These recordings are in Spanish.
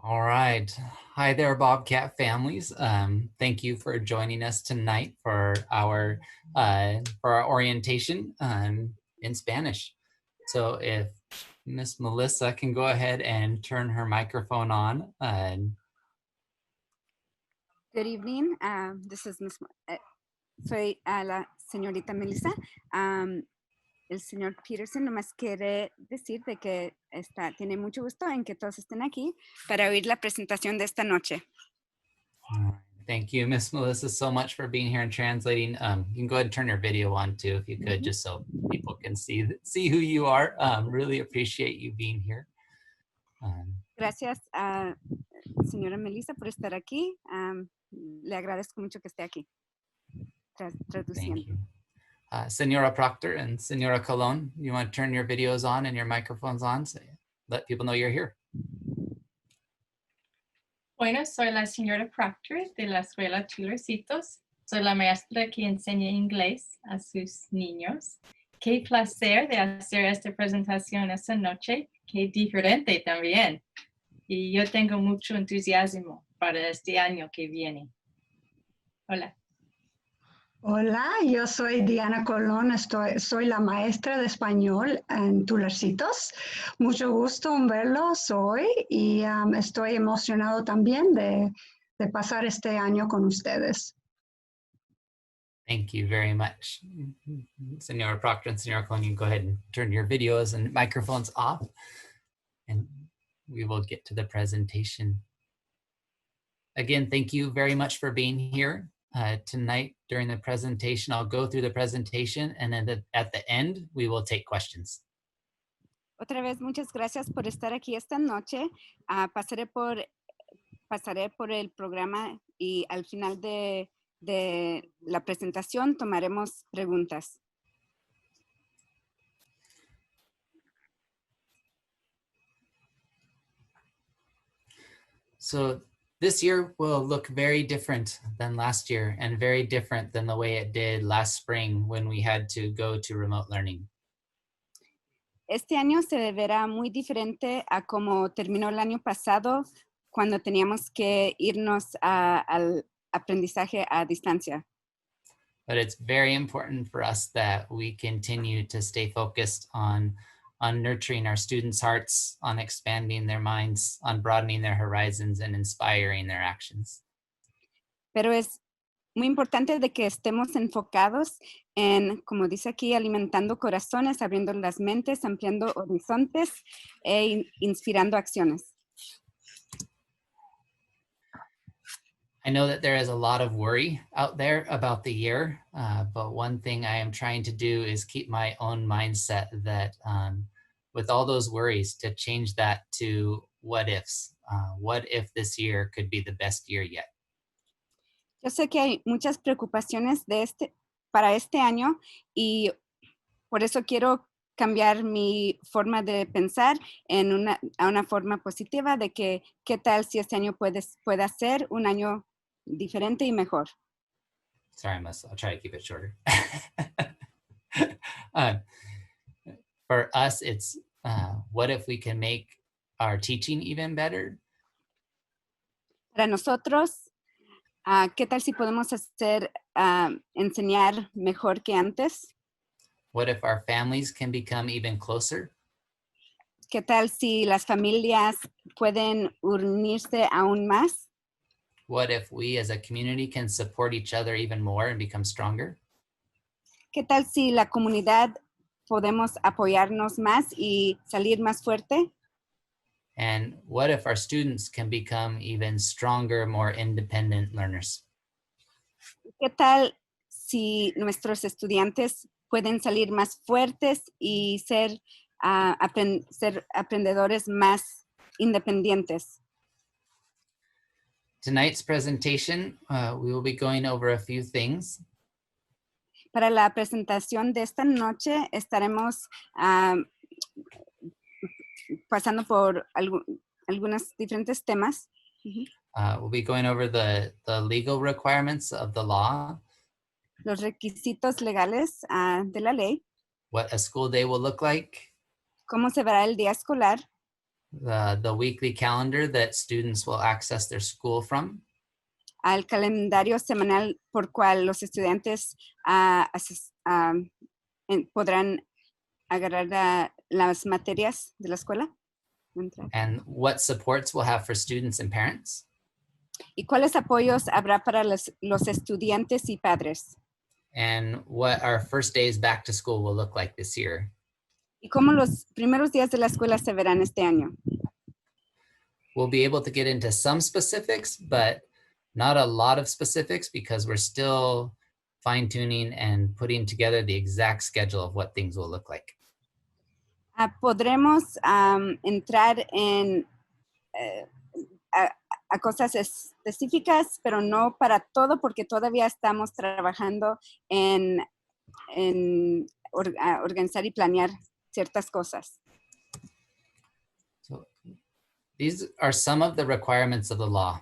All right. Hi there, Bobcat families. Thank you for joining us tonight for our orientation in Spanish. So if Miss Melissa can go ahead and turn her microphone on. Good evening. This is soy la señorita Melissa. El señor Peterson nomás quiere decir de que tiene mucho gusto en que todos estén aquí para oír la presentación de esta noche. Thank you, Miss Melissa, so much for being here and translating. You can go ahead and turn your video on too, if you could, just so people can see who you are. Really appreciate you being here. Gracias, señora Melissa, por estar aquí. Le agradezco mucho que esté aquí traduciendo. Thank you. Senora Proctor and Senora Colon, you want to turn your videos on and your microphones on, so let people know you're here. Bueno, soy la señora Proctor de la escuela Tularcitos. Soy la maestra que enseña inglés a sus niños. Qué placer de hacer esta presentación esta noche. Qué diferente también. Y yo tengo mucho entusiasmo para este año que viene. Hola. Hola, yo soy Diana Colón, soy la maestra de español en Tularcitos. Mucho gusto en verlos hoy y estoy emocionado también de pasar este año con ustedes. Thank you very much. Senora Proctor and Senora Colon, you can go ahead and turn your videos and microphones off, and we will get to the presentation. Again, thank you very much for being here. Tonight during the presentation, I'll go through the presentation, and then at the end, we will take questions. Otra vez, muchas gracias por estar aquí esta noche. Pasaré por el programa y al final de la presentación tomaremos preguntas. So this year will look very different than last year and very different than the way it did last spring when we had to go to remote learning. Este año se verá muy diferente a como terminó el año pasado cuando teníamos que irnos al aprendizaje a distancia. But it's very important for us that we continue to stay focused on nurturing our students' hearts, on expanding their minds, on broadening their horizons, and inspiring their actions. Pero es muy importante de que estemos enfocados en, como dice aquí, alimentando corazones, abriendo las mentes, ampliando horizontes e inspirando acciones. I know that there is a lot of worry out there about the year, but one thing I am trying to do is keep my own mindset that with all those worries, to change that to what ifs. What if this year could be the best year yet? Yo sé que hay muchas preocupaciones para este año y por eso quiero cambiar mi forma de pensar a una forma positiva de que qué tal si este año pueda ser un año diferente y mejor. Sorry, I'll try to keep it shorter. For us, it's what if we can make our teaching even better? Para nosotros, ¿qué tal si podemos enseñar mejor que antes? What if our families can become even closer? ¿Qué tal si las familias pueden unirse aún más? What if we as a community can support each other even more and become stronger? ¿Qué tal si la comunidad podemos apoyarnos más y salir más fuerte? And what if our students can become even stronger, more independent learners? ¿Qué tal si nuestros estudiantes pueden salir más fuertes y ser aprendedores más independientes? Tonight's presentation, we will be going over a few things. Para la presentación de esta noche estaremos pasando por algunos diferentes temas. We'll be going over the legal requirements of the law. Los requisitos legales de la ley. What a school day will look like. Cómo se verá el día escolar. the weekly calendar that students will access their school from. Al calendario semanal por cual los estudiantes podrán agarrar las materias de la escuela. And what supports we'll have for students and parents. ¿Y cuáles apoyos habrá para los estudiantes y padres? And what our first days back to school will look like this year. ¿Y cómo los primeros días de la escuela se verán este año? We'll be able to get into some specifics, but not a lot of specifics because we're still fine tuning and putting together the exact schedule of what things will look like. Podremos entrar en a cosas específicas, pero no para todo porque todavía estamos trabajando en organizar y planear ciertas cosas. So these are some of the requirements of the law.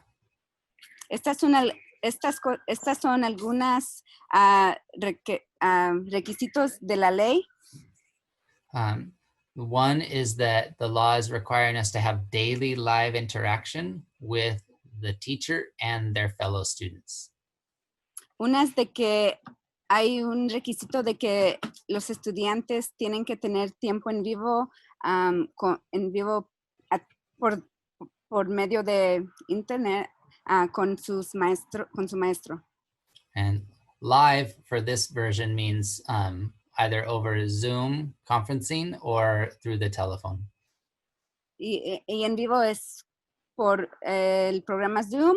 Estas son algunas requisitos de la ley. One is that the law is requiring us to have daily live interaction with the teacher and their fellow students. Una es de que hay un requisito de que los estudiantes tienen que tener tiempo en vivo, por medio de internet con su maestro. And live for this version means either over Zoom conferencing or through the telephone. Y en vivo es por el programa Zoom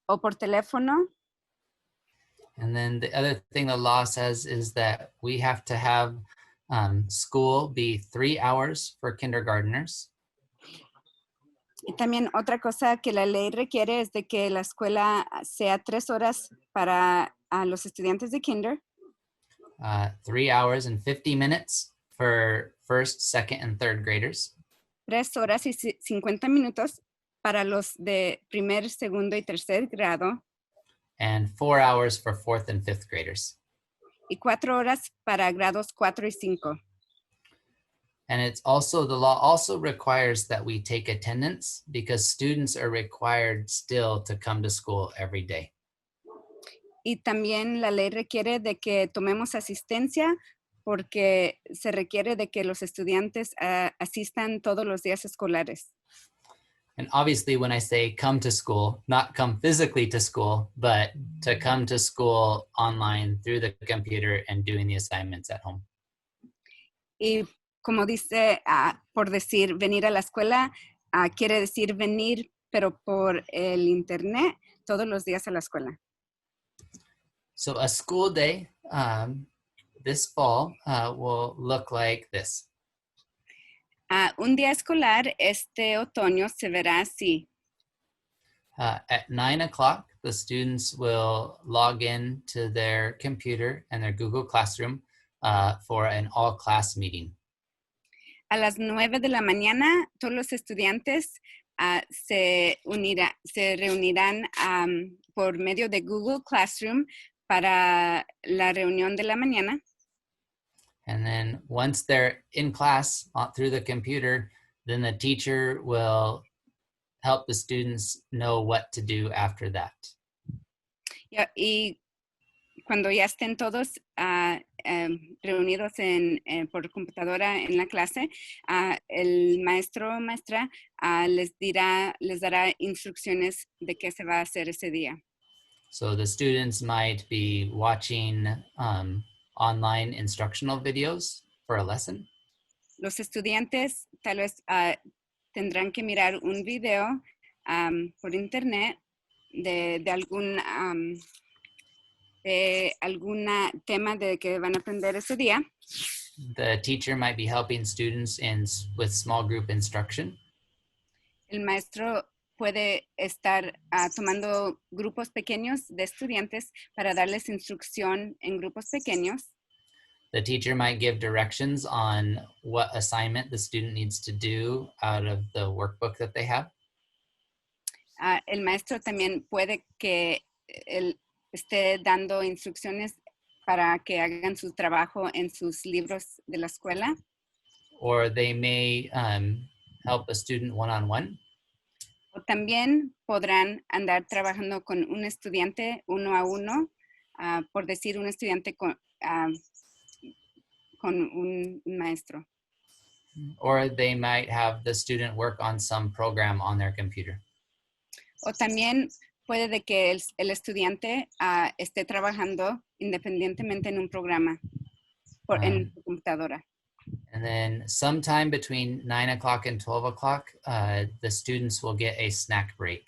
o por teléfono. And then the other thing the law says is that we have to have school be 3 hours for kindergartners. Y también otra cosa que la ley requiere es de que la escuela sea 3 horas para los estudiantes de kinder. 3 hours and 50 minutes for first, second, and third graders. 3 horas y 50 minutos para los de primer, segundo y tercer grado. And 4 hours for fourth and fifth graders. Y 4 horas para grados 4 y 5. And it's also, the law also requires that we take attendance because students are required still to come to school every day. Y también la ley requiere de que tomemos asistencia porque se requiere de que los estudiantes asistan todos los días escolares. And obviously when I say come to school, not come physically to school, but to come to school online through the computer and doing the assignments at home. Y como dice, por decir venir a la escuela, quiere decir venir, pero por el internet, todos los días a la escuela. So a school day this fall will look like this. Un día escolar este otoño se verá así. At 9 o'clock, the students will log in to their computer and their Google Classroom for an all-class meeting. A las 9 de la mañana, todos los estudiantes se reunirán por medio de Google Classroom para la reunión de la mañana. And then once they're in class through the computer, then the teacher will help the students know what to do after that. Y cuando ya estén todos reunidos por computadora en la clase, el maestro o maestra les dará instrucciones de qué se va a hacer ese día. So the students might be watching online instructional videos for a lesson. Los estudiantes tal vez tendrán que mirar un video por internet de algún tema de que van a aprender ese día. The teacher might be helping students with small group instruction. El maestro puede estar tomando grupos pequeños de estudiantes para darles instrucción en grupos pequeños. The teacher might give directions on what assignment the student needs to do out of the workbook that they have. El maestro también puede que él esté dando instrucciones para que hagan su trabajo en sus libros de la escuela. Or they may help a student one-on-one. O también podrán andar trabajando con un estudiante uno a uno, por decir un estudiante con un maestro. Or they might have the student work on some program on their computer. O también puede de que el estudiante esté trabajando independientemente en un programa en su computadora. And then sometime between 9 o'clock and 12 o'clock, the students will get a snack break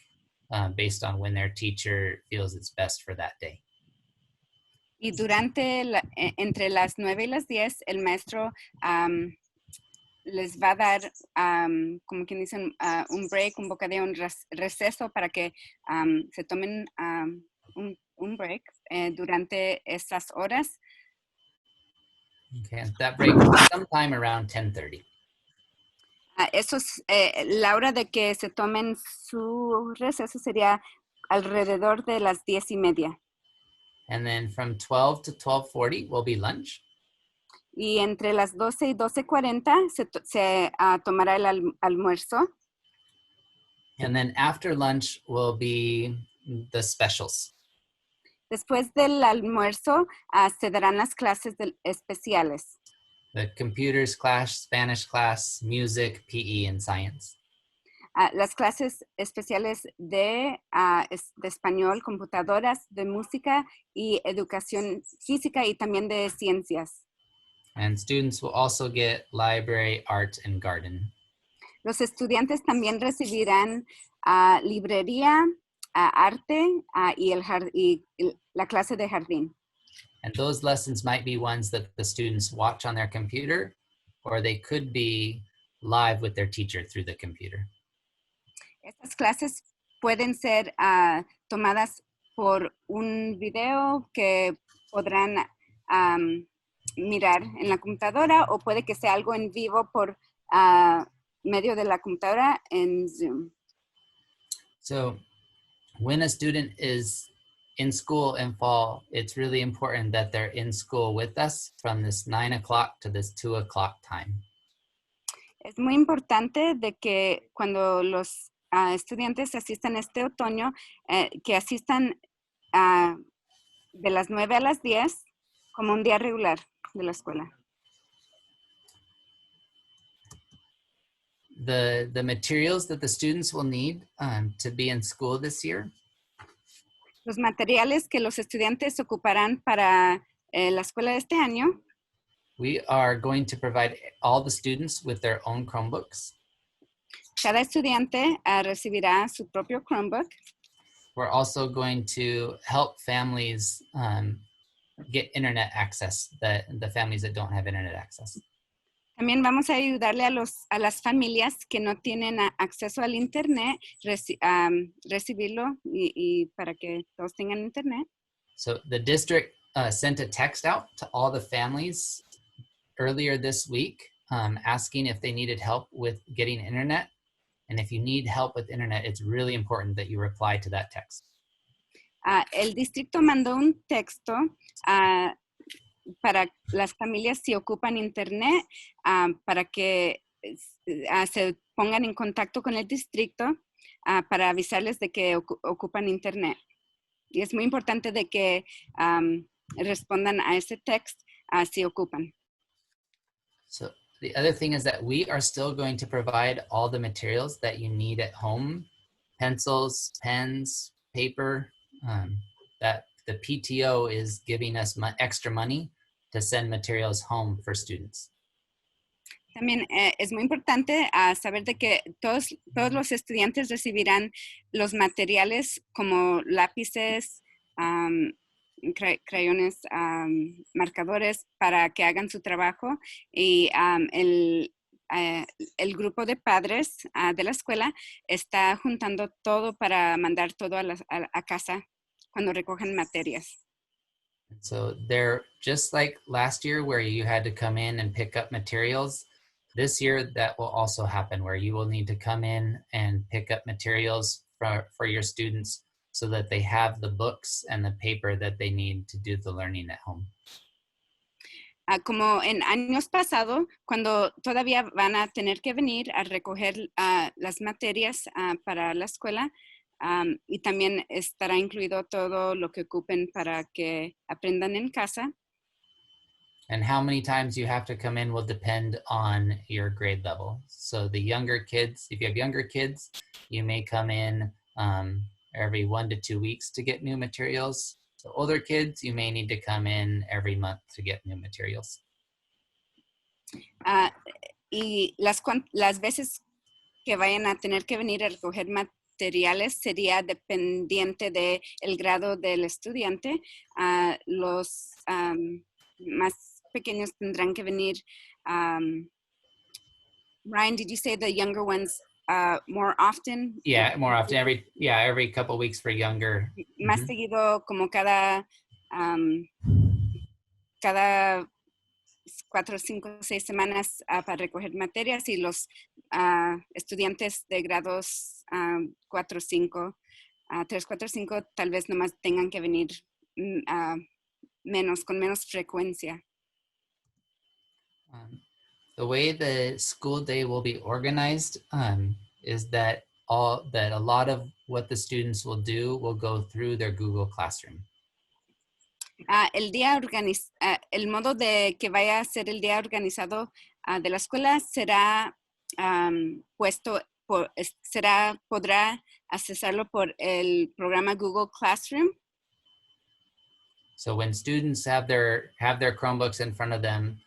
based on when their teacher feels it's best for that day. Y entre las 9 y las 10, el maestro les va a dar, como quien dicen, un break, un bocadillo, un receso para que se tomen un break durante estas horas. Okay, and that break will be sometime around 10:30. Eso es, la hora de que se tomen su receso sería alrededor de las 10:30. And then from 12 to 12:40 will be lunch. Y entre las 12 y 12:40 se tomará el almuerzo. And then after lunch will be the specials. Después del almuerzo se darán las clases especiales. The computers class, Spanish class, music, PE, and science. Las clases especiales de español, computadoras, de música y educación física y también de ciencias. And students will also get library, art, and garden. Los estudiantes también recibirán librería, arte y la clase de jardín. And those lessons might be ones that the students watch on their computer, or they could be live with their teacher through the computer. Estas clases pueden ser tomadas por un video que podrán mirar en la computadora, o puede que sea algo en vivo por medio de la computadora en Zoom. So when a student is in school in fall, it's really important that they're in school with us from this 9 o'clock to this 2 o'clock time. Es muy importante de que cuando los estudiantes asistan este otoño, que asistan de las 9 a las 10 como un día regular de la escuela. The materials that the students will need to be in school this year. Los materiales que los estudiantes ocuparán para la escuela de este año. We are going to provide all the students with their own Chromebooks. Cada estudiante recibirá su propio Chromebook. We're also going to help families get internet access, the families that don't have internet access. También vamos a ayudarle a las familias que no tienen acceso al internet, recibirlo y para que todos tengan internet. So the district sent a text out to all the families earlier this week asking if they needed help with getting internet. And if you need help with internet, it's really important that you reply to that text. El distrito mandó un texto para las familias si ocupan internet, para que se pongan en contacto con el distrito para avisarles de que ocupan internet. Y es muy importante de que respondan a ese text si ocupan. So the other thing is that we are still going to provide all the materials that you need at home, pencils, pens, paper, that the PTO is giving us extra money to send materials home for students. También es muy importante saber de que todos los estudiantes recibirán los materiales como lápices, crayones, marcadores para que hagan su trabajo, y el grupo de padres de la escuela está juntando todo para mandar todo a casa cuando recojan materias. So they're just like last year where you had to come in and pick up materials. This year that will also happen where you will need to come in and pick up materials for your students so that they have the books and the paper that they need to do the learning at home. como en años pasados, cuando todavía van a tener que venir a recoger las materias para la escuela, y también estará incluido todo lo que ocupen para que aprendan en casa. And how many times you have to come in will depend on your grade level. So the younger kids, if you have younger kids, you may come in every 1 to 2 weeks to get new materials. So older kids, you may need to come in every month to get new materials. Y las veces que vayan a tener que venir a recoger materiales sería dependiente del grado del estudiante. Los más pequeños tendrán que venir. Ryan, did you say the younger ones more often? Yeah, more often. Every couple of weeks for younger. Más seguido, como cada 4, 5, 6 semanas para recoger materias, y los estudiantes de grados 4, 5, 3, 4, 5 tal vez nomás tengan que venir con menos frecuencia. The way the school day will be organized is that a lot of what the students will do will go through their Google Classroom. El modo de que vaya a ser el día organizado de la escuela será podrá accesarlo por el programa Google Classroom. So when students have their Chromebooks in front of them,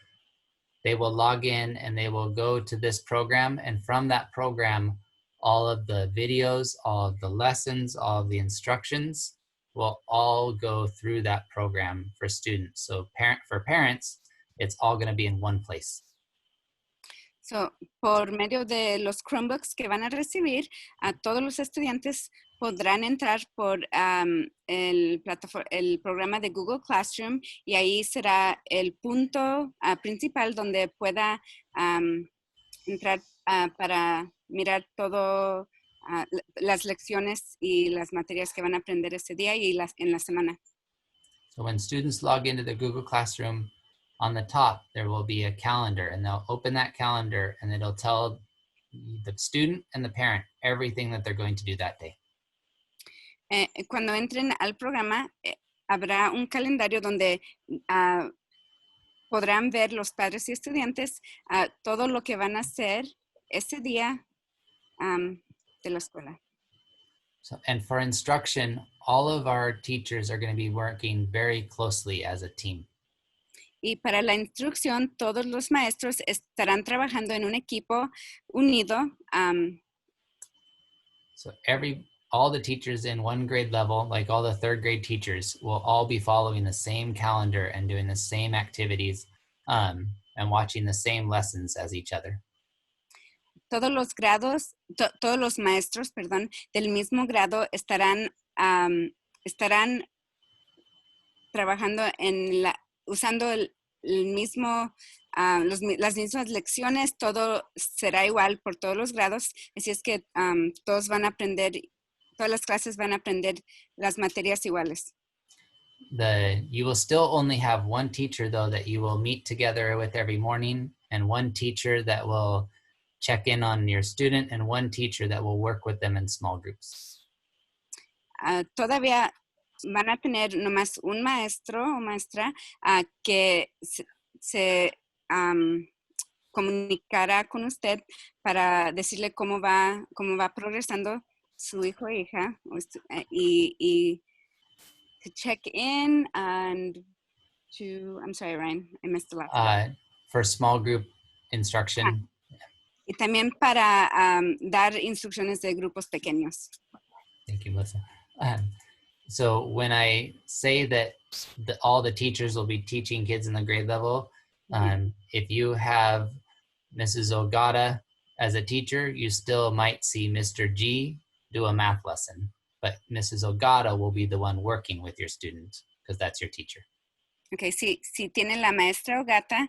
they will log in and they will go to this program, and from that program, all of the videos, all of the lessons, all of the instructions will all go through that program for students. So for parents, it's all going to be in one place. So, por medio de los Chromebooks que van a recibir, todos los estudiantes podrán entrar por el programa de Google Classroom, y ahí será el punto principal donde pueda entrar para mirar todo las lecciones y las materias que van a aprender ese día y en la semana. So when students log into the Google Classroom, on the top, there will be a calendar, and they'll open that calendar and it'll tell the student and the parent everything that they're going to do that day. Cuando entren al programa, habrá un calendario donde podrán ver los padres y estudiantes todo lo que van a hacer ese día de la escuela. So, and for instruction, all of our teachers are going to be working very closely as a team. Y para la instrucción, todos los maestros estarán trabajando en un equipo unido. So all the teachers in one grade level, like all the third grade teachers, will all be following the same calendar and doing the same activities and watching the same lessons as each other. Todos los maestros, del mismo grado estarán trabajando usando las mismas lecciones. Todo será igual por todos los grados, así es que todas las clases van a aprender las materias iguales. You will still only have one teacher, though, that you will meet together with every morning, and one teacher that will check in on your student, and one teacher that will work with them in small groups. Todavía van a tener nomás un maestro o maestra que se comunicará con usted para decirle cómo va progresando su hijo o hija, y to check in and I'm sorry, Ryan, I missed the last for small group instruction. Y también para dar instrucciones de grupos pequeños. Thank you, Melissa. So when I say that all the teachers will be teaching kids in the grade level, if you have Mrs. Ogata as a teacher, you still might see Mr. G do a math lesson, but Mrs. Ogata will be the one working with your student because that's your teacher. Okay, si tiene la maestra Ogata,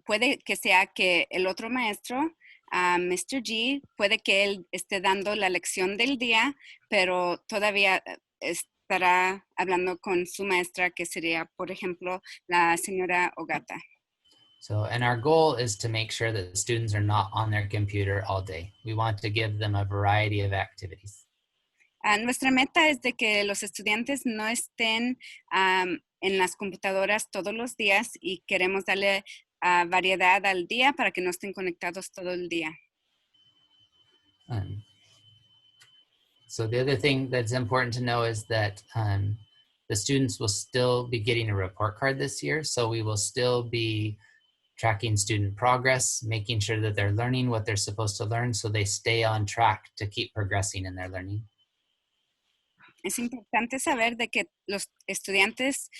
puede que sea que el otro maestro, Mr. G, puede que él esté dando la lección del día, pero todavía estará hablando con su maestra, que sería, por ejemplo, la señora Ogata. So, and our goal is to make sure that the students are not on their computer all day. We want to give them a variety of activities. Nuestra meta es de que los estudiantes no estén en las computadoras todos los días y queremos darle variedad al día para que no estén conectados todo el día. So the other thing that's important to know is that the students will still be getting a report card this year. So we will still be tracking student progress, making sure that they're learning what they're supposed to learn so they stay on track to keep progressing in their learning. Es importante saber de que los estudiantes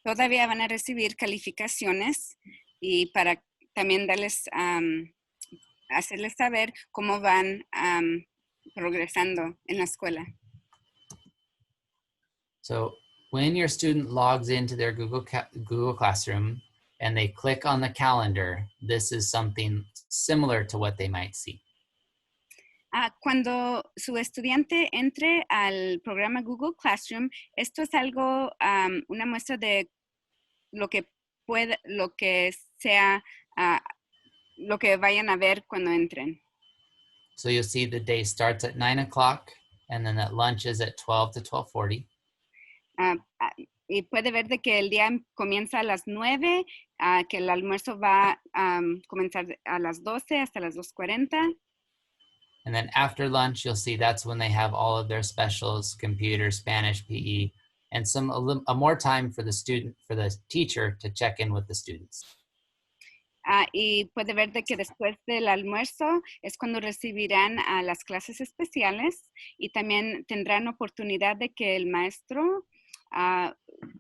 todavía van a recibir calificaciones y para también darles, hacerles saber cómo van progresando en la escuela. So when your student logs into their Google Classroom and they click on the calendar, this is something similar to what they might see. Cuando su estudiante entre al programa Google Classroom, esto es algo, una muestra de lo que sea, lo que vayan a ver cuando entren. So you'll see the day starts at 9 o'clock and then that lunch is at 12 to 12:40. Y puede ver de que el día comienza a las 9, que el almuerzo va a comenzar a las 12 hasta las 2:40. And then after lunch, you'll see that's when they have all of their specials, computer, Spanish, PE, and a more time for the teacher to check in with the students. Y puede ver de que después del almuerzo es cuando recibirán las clases especiales y también tendrán oportunidad de que el maestro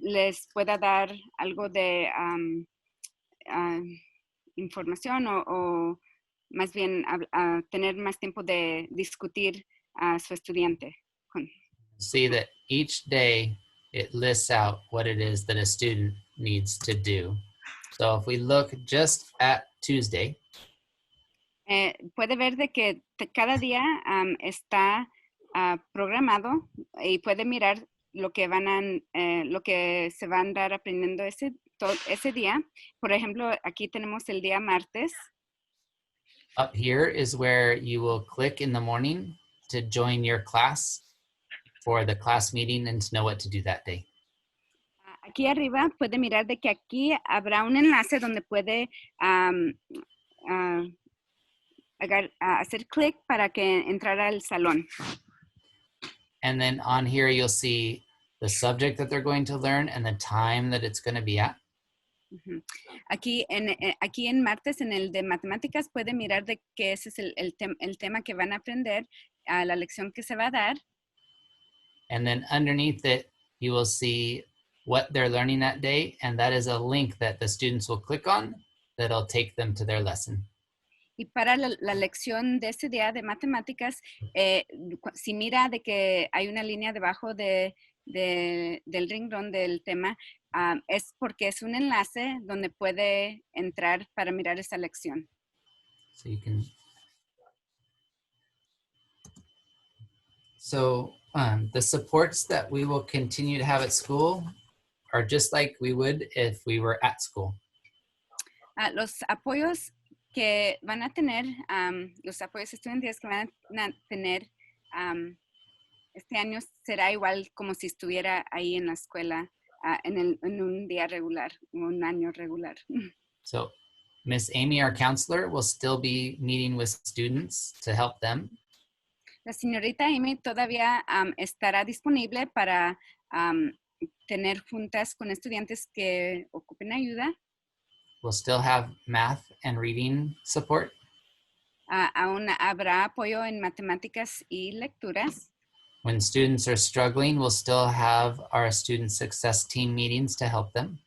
les pueda dar algo de información o más bien tener más tiempo de discutir a su estudiante. See that each day it lists out what it is that a student needs to do. So if we look just at Tuesday, puede ver de que cada día está programado y puede mirar lo que lo que se van a andar aprendiendo ese día. Por ejemplo, aquí tenemos el día martes. Up here is where you will click in the morning to join your class for the class meeting and to know what to do that day. Aquí arriba puede mirar de que aquí habrá un enlace donde puede hacer clic para que entrara al salón. And then on here, you'll see the subject that they're going to learn and the time that it's going to be at. Aquí en martes, en el de matemáticas, puede mirar de que ese es el tema que van a aprender, la lección que se va a dar. And then underneath it, you will see what they're learning that day. And that is a link that the students will click on that'll take them to their lesson. Y para la lección de este día de matemáticas, si mira de que hay una línea debajo del renglón del tema, es porque es un enlace donde puede entrar para mirar esa lección. So you can. So the supports that we will continue to have at school are just like we would if we were at school. Los apoyos que van a tener, los apoyos estudiantiles que van a tener este año será igual como si estuviera ahí en la escuela en un día regular, un año regular. So Miss Amy, our counselor, will still be meeting with students to help them. La señorita Amy todavía estará disponible para tener juntas con estudiantes que ocupen ayuda. We'll still have math and reading support. Aún habrá apoyo en matemáticas y lecturas. When students are struggling, we'll still have our student success team meetings to help them.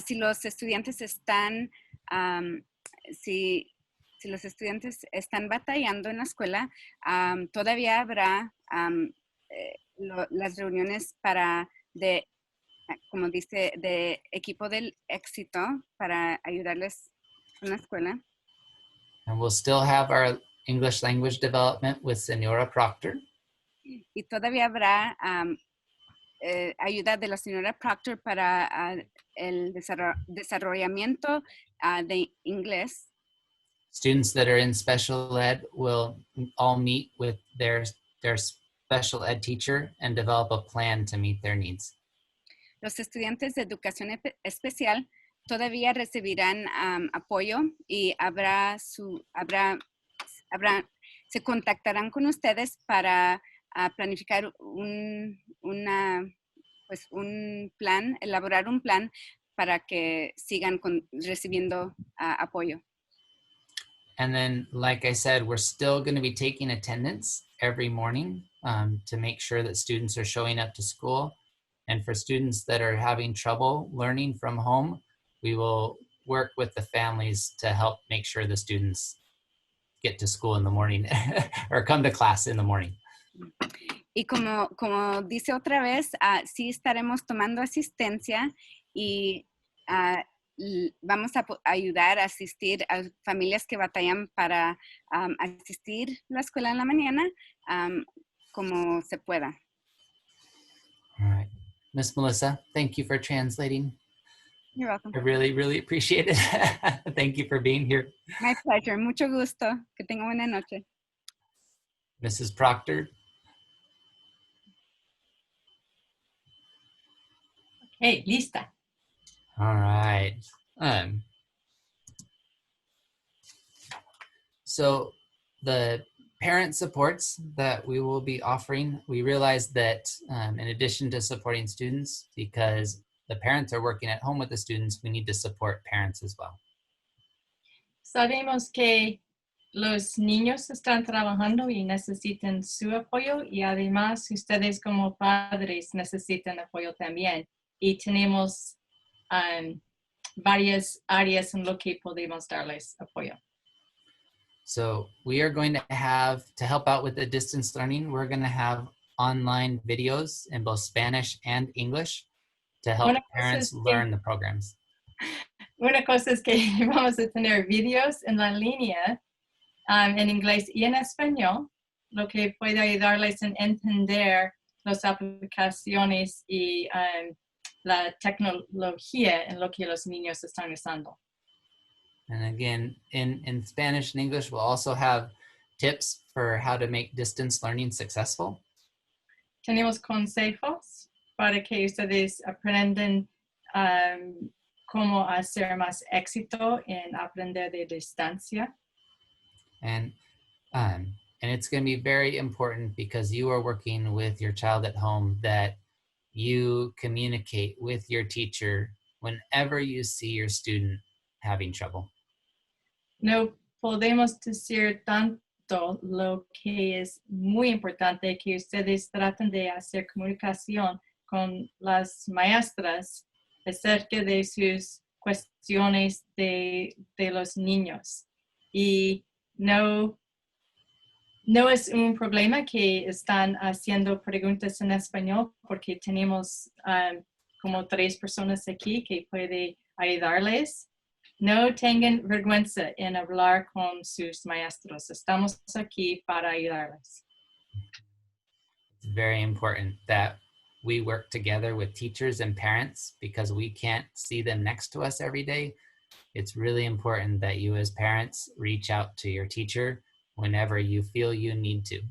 Si los estudiantes están, si los estudiantes están batallando en la escuela, todavía habrá las reuniones como dice, de equipo del éxito para ayudarles en la escuela. And we'll still have our English language development with Senora Proctor. Y todavía habrá ayuda de la señora Proctor para el desarrollamiento de inglés. Students that are in special ed will all meet with their special ed teacher and develop a plan to meet their needs. Los estudiantes de educación especial todavía recibirán apoyo y se contactarán con ustedes para planificar un plan, elaborar un plan para que sigan recibiendo apoyo. And then, like I said, we're still going to be taking attendance every morning to make sure that students are showing up to school. And for students that are having trouble learning from home, we will work with the families to help make sure the students get to school in the morning or come to class in the morning. Y como dice otra vez, sí estaremos tomando asistencia y vamos a ayudar a asistir a familias que batallan para asistir a la escuela en la mañana como se pueda. All right. Miss Melissa, thank you for translating. You're welcome. I really, really appreciate it. Thank you for being here. My pleasure. Mucho gusto. Que tenga buena noche. Mrs. Proctor. Okay, lista. All right. So the parent supports that we will be offering, we realize that in addition to supporting students, because the parents are working at home with the students, we need to support parents as well. Sabemos que los niños están trabajando y necesitan su apoyo y además ustedes como padres necesitan apoyo también. Y tenemos varias áreas en lo que podemos darles apoyo. So we are going to have, to help out with the distance learning, we're going to have online videos in both Spanish and English to help parents learn the programs. Una cosa es que vamos a tener videos en la línea en inglés y en español, lo que puede ayudarles a entender las aplicaciones y la tecnología en lo que los niños están usando. And again, in Spanish and English, we'll also have tips for how to make distance learning successful. Tenemos consejos para que ustedes aprendan cómo hacer más éxito en aprender de distancia. And it's going to be very important because you are working with your child at home that you communicate with your teacher whenever you see your student having trouble. No podemos decir tanto lo que es muy importante que ustedes traten de hacer comunicación con las maestras acerca de sus cuestiones de los niños. Y no es un problema que están haciendo preguntas en español porque tenemos como 3 personas aquí que pueden ayudarles. No tengan vergüenza en hablar con sus maestros. Estamos aquí para ayudarles. It's very important that we work together with teachers and parents because we can't see them next to us every day. It's really important that you as parents reach out to your teacher whenever you feel you need to.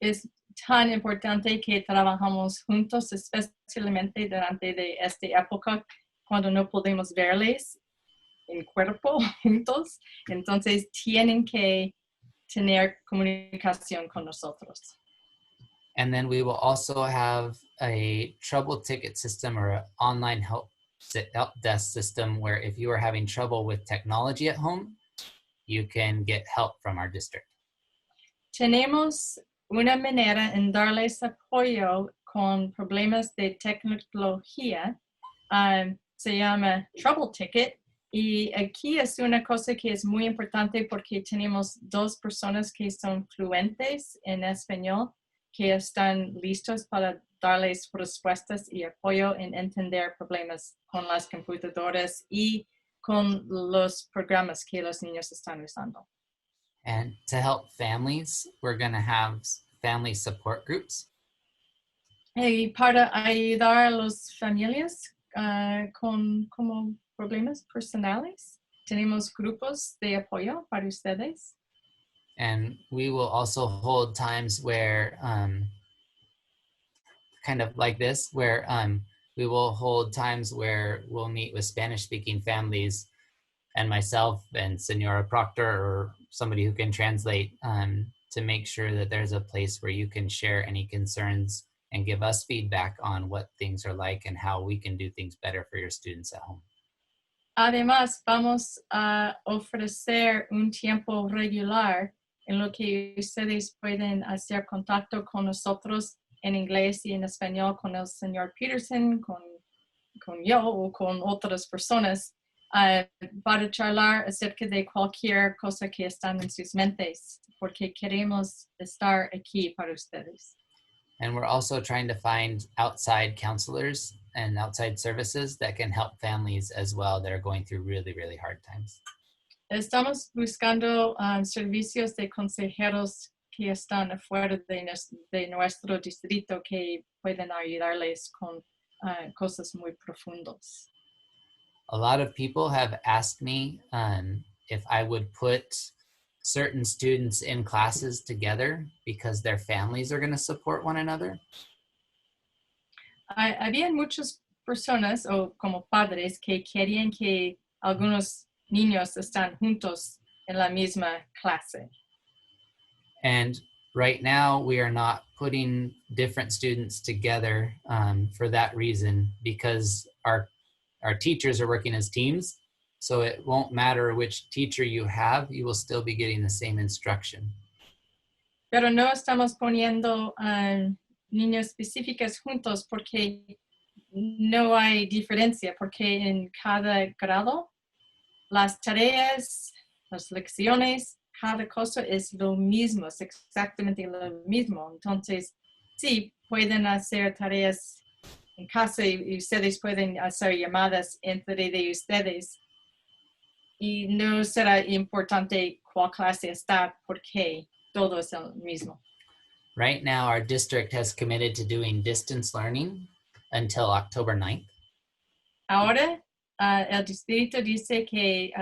Es tan importante que trabajamos juntos, especialmente durante de esta época cuando no podemos verles en cuerpo juntos. Entonces tienen que tener comunicación con nosotros. And then we will also have a trouble ticket system or an online help desk system where if you are having trouble with technology at home, you can get help from our district. Tenemos una manera en darles apoyo con problemas de tecnología. Se llama Trouble Ticket. Y aquí es una cosa que es muy importante porque tenemos 2 personas que son fluentes en español, que están listos para darles respuestas y apoyo en entender problemas con las computadoras y con los programas que los niños están usando. And to help families, we're going to have family support groups. Y para ayudar a las familias con como problemas personales, tenemos grupos de apoyo para ustedes. And we will also hold times where, kind of like this, where we will hold times where we'll meet with Spanish-speaking families and myself and Senora Proctor or somebody who can translate to make sure that there's a place where you can share any concerns and give us feedback on what things are like and how we can do things better for your students at home. Además, vamos a ofrecer un tiempo regular en lo que ustedes pueden hacer contacto con nosotros en inglés y en español con el señor Peterson, con yo o con otras personas para charlar acerca de cualquier cosa que están en sus mentes, porque queremos estar aquí para ustedes. And we're also trying to find outside counselors and outside services that can help families as well that are going through really, really hard times. Estamos buscando servicios de consejeros que están afuera de nuestro distrito que pueden ayudarles con cosas muy profundas. A lot of people have asked me if I would put certain students in classes together because their families are going to support one another. Había muchas personas o como padres que querían que algunos niños están juntos en la misma clase. And right now we are not putting different students together for that reason, because our teachers are working as teams. So it won't matter which teacher you have, you will still be getting the same instruction. Pero no estamos poniendo niños específicos juntos porque no hay diferencia, porque en cada grado las tareas, las lecciones, cada cosa es lo mismo, es exactamente lo mismo. Entonces, sí, pueden hacer tareas en casa y ustedes pueden hacer llamadas entre de ustedes. Y no será importante cuál clase está porque todo es el mismo. Right now, our district has committed to doing distance learning until October 9th. Ahora, el distrito dice que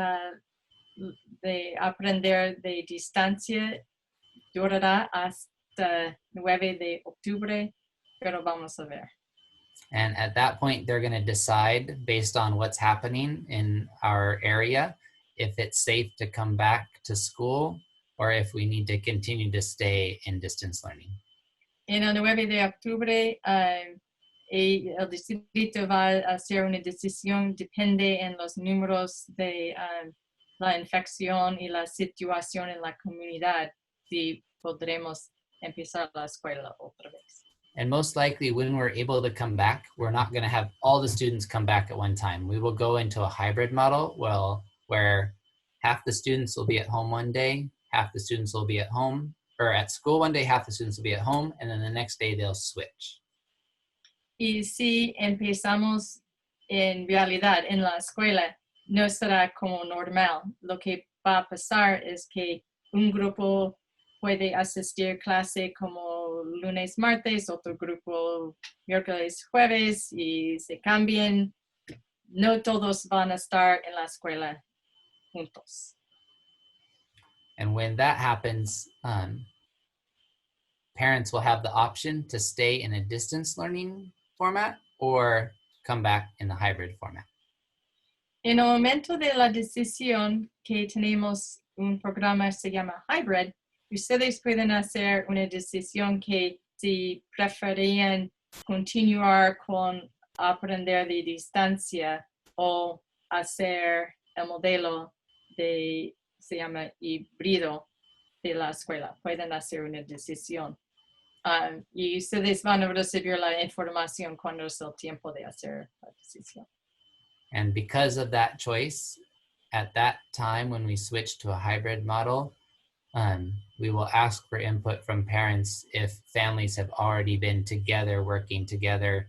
de aprender de distancia durará hasta 9 de octubre, pero vamos a ver. And at that point, they're going to decide based on what's happening in our area, if it's safe to come back to school or if we need to continue to stay in distance learning. En el 9 de octubre, el distrito va a hacer una decisión, depende en los números de la infección y la situación en la comunidad, si podremos empezar la escuela otra vez. And most likely when we're able to come back, we're not going to have all the students come back at one time. We will go into a hybrid model where half the students will be at home one day, half the students will be at home, or at school one day, half the students will be at home, and then the next day they'll switch. Y si empezamos en realidad en la escuela, no será como normal. Lo que va a pasar es que un grupo puede asistir clase como lunes, martes, otro grupo miércoles, jueves y se cambian. No todos van a estar en la escuela juntos. And when that happens, parents will have the option to stay in a distance learning format or come back in the hybrid format. En el momento de la decisión que tenemos un programa que se llama hybrid, ustedes pueden hacer una decisión que si preferían continuar con aprender de distancia o hacer el modelo se llama híbrido de la escuela. Pueden hacer una decisión. Y ustedes van a recibir la información cuando es el tiempo de hacer la decisión. And because of that choice, at that time when we switch to a hybrid model, we will ask for input from parents if families have already been together, working together,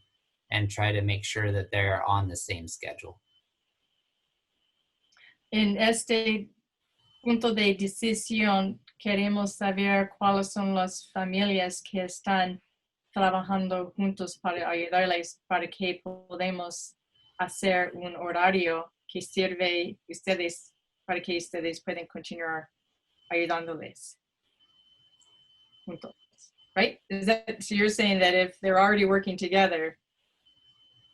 and try to make sure that they're on the same schedule. En este punto de decisión, queremos saber cuáles son las familias que están trabajando juntos para ayudarles para que podamos hacer un horario que sirve ustedes para que ustedes puedan continuar ayudándoles juntos, right? Is that, so you're saying that if they're already working together,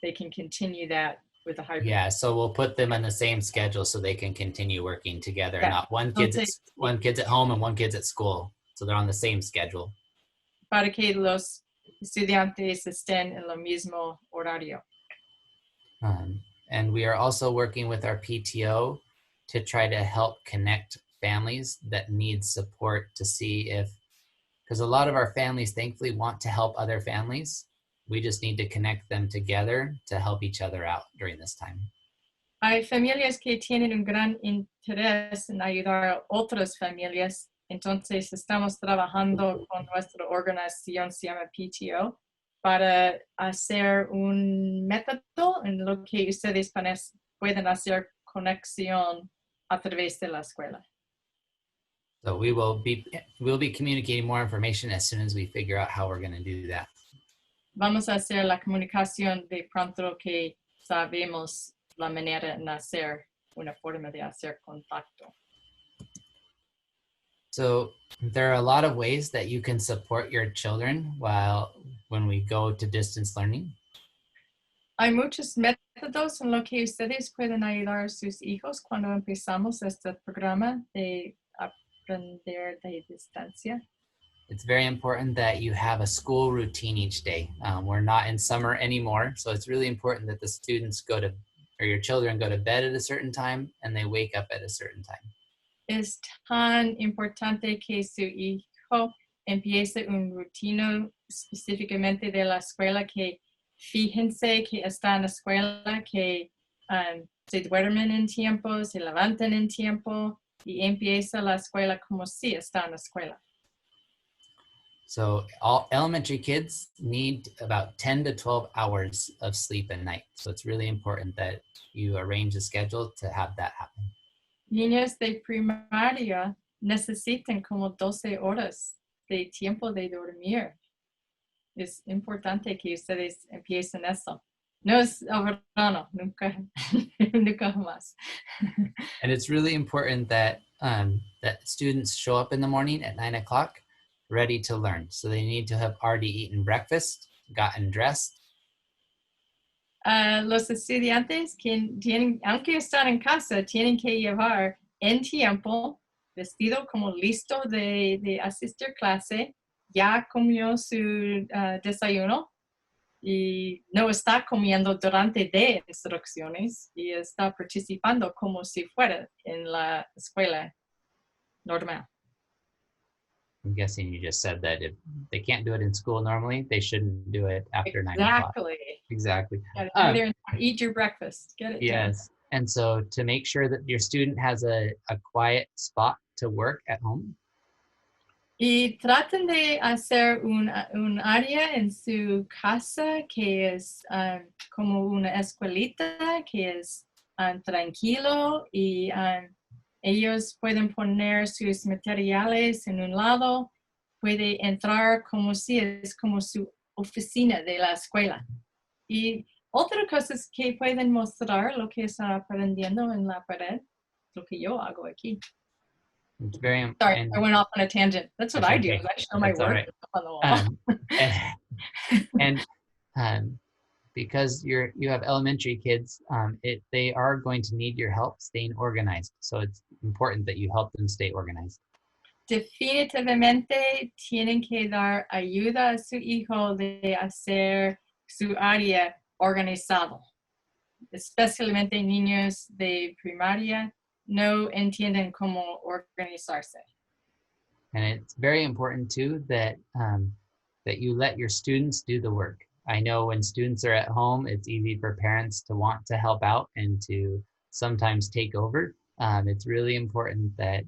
they can continue that with a hybrid? Yeah, so we'll put them on the same schedule so they can continue working together. Yeah. Not one kid's at home and one kid's at school. So they're on the same schedule. Para que los estudiantes estén en el mismo horario. And we are also working with our PTO to try to help connect families that need support to see if, because a lot of our families thankfully want to help other families. We just need to connect them together to help each other out during this time. Hay familias que tienen un gran interés en ayudar a otras familias. Entonces estamos trabajando con nuestra organización, se llama PTO, para hacer un método en lo que ustedes pueden hacer conexión a través de la escuela. So we'll be communicating more information as soon as we figure out how we're going to do that. Vamos a hacer la comunicación de pronto que sabemos la manera en hacer una forma de hacer contacto. So there are a lot of ways that you can support your children when we go to distance learning. Hay muchos métodos en los que ustedes pueden ayudar a sus hijos cuando empezamos este programa de aprender de distancia. It's very important that you have a school routine each day. We're not in summer anymore, so it's really important that the students your children go to bed at a certain time and they wake up at a certain time. Es tan importante que su hijo empiece un rutino específicamente de la escuela, que fíjense que está en la escuela, que se duermen en tiempo, se levantan en tiempo y empieza la escuela como si está en la escuela. So all elementary kids need about 10 to 12 hours of sleep a night. So it's really important that you arrange a schedule to have that happen. Niños de primaria necesitan como 12 horas de tiempo de dormir. Es importante que ustedes empiecen eso. No es verano, nunca, nunca más. And it's really important that that students show up in the morning at 9 o'clock ready to learn. So they need to have already eaten breakfast, gotten dressed. Los estudiantes que tienen, aunque están en casa, tienen que llevar en tiempo, vestido como listo de asistir clase, ya comió su desayuno y no está comiendo durante de instrucciones y está participando como si fuera en la escuela normal. I'm guessing you just said that if they can't do it in school normally, they shouldn't do it after 9 o'clock. Exactly. Eat your breakfast. Get it yes. done. And so to make sure that your student has a quiet spot to work at home. Y traten de hacer un área en su casa que es como una escuelita, que es tranquilo y ellos pueden poner sus materiales en un lado, puede entrar como si es como su oficina de la escuela. Y otra cosa es que pueden mostrar lo que están aprendiendo en la pared, lo que yo hago aquí. It's very Sorry, I went off on a tangent. That's what I do. Okay. I show my That's all work right. on the wall. And because you have elementary kids, they are going to need your help staying organized. So it's important that you help them stay organized. Definitivamente tienen que dar ayuda a su hijo de hacer su área organizado. Especialmente niños de primaria no entienden cómo organizarse. And it's very important too that you let your students do the work. I know when students are at home, it's easy for parents to want to help out and to sometimes take over. It's really important that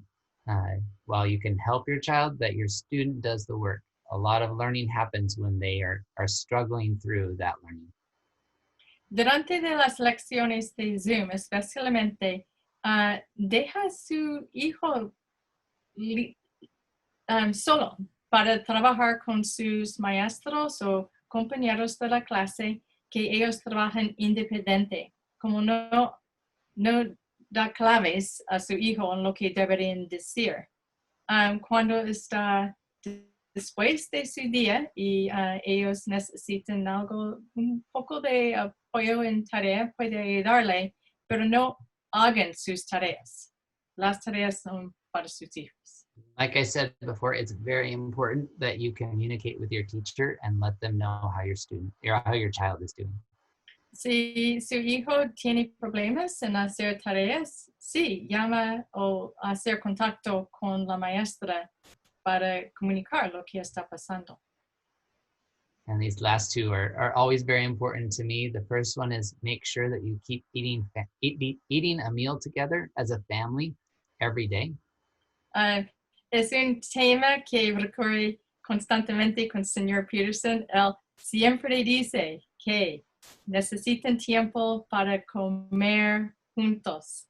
while you can help your child, that your student does the work. A lot of learning happens when they are struggling through that learning. Durante de las lecciones de Zoom, especialmente, deja a su hijo solo. para trabajar con sus maestros o compañeros de la clase, que ellos trabajen independiente, como no da claves a su hijo en lo que deberían decir. Cuando está después de su día y ellos necesitan un poco de apoyo en tarea, puede ayudarle, pero no hagan sus tareas. Las tareas son para sus hijos. Like I said before, it's very important that you communicate with your teacher and let them know how your child is doing. Si su hijo tiene problemas en hacer tareas, sí, llama o hacer contacto con la maestra para comunicar lo que está pasando. And these last two are always very important to me. The first one is make sure that you keep eating a meal together as a family every day. Es un tema que recurre constantemente con el señor Peterson. Él siempre dice que necesitan tiempo para comer juntos,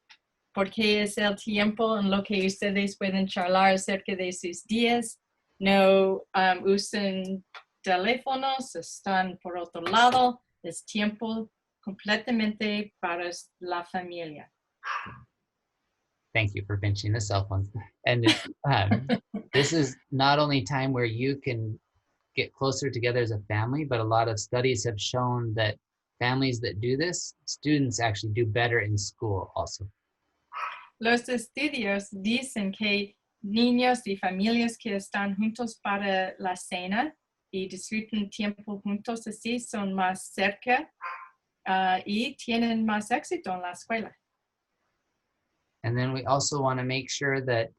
porque es el tiempo en lo que ustedes pueden charlar acerca de sus días, no usan teléfonos, están por otro lado, es tiempo completamente para la familia. Thank you for mentioning the cell phones. And this is not only time where you can get closer together as a family, but a lot of studies have shown that families that do this, students actually do better in school also. Los estudios dicen que niños y familias que están juntos para la cena y disfrutan tiempo juntos así son más cerca y tienen más éxito en la escuela. And then we also want to make sure that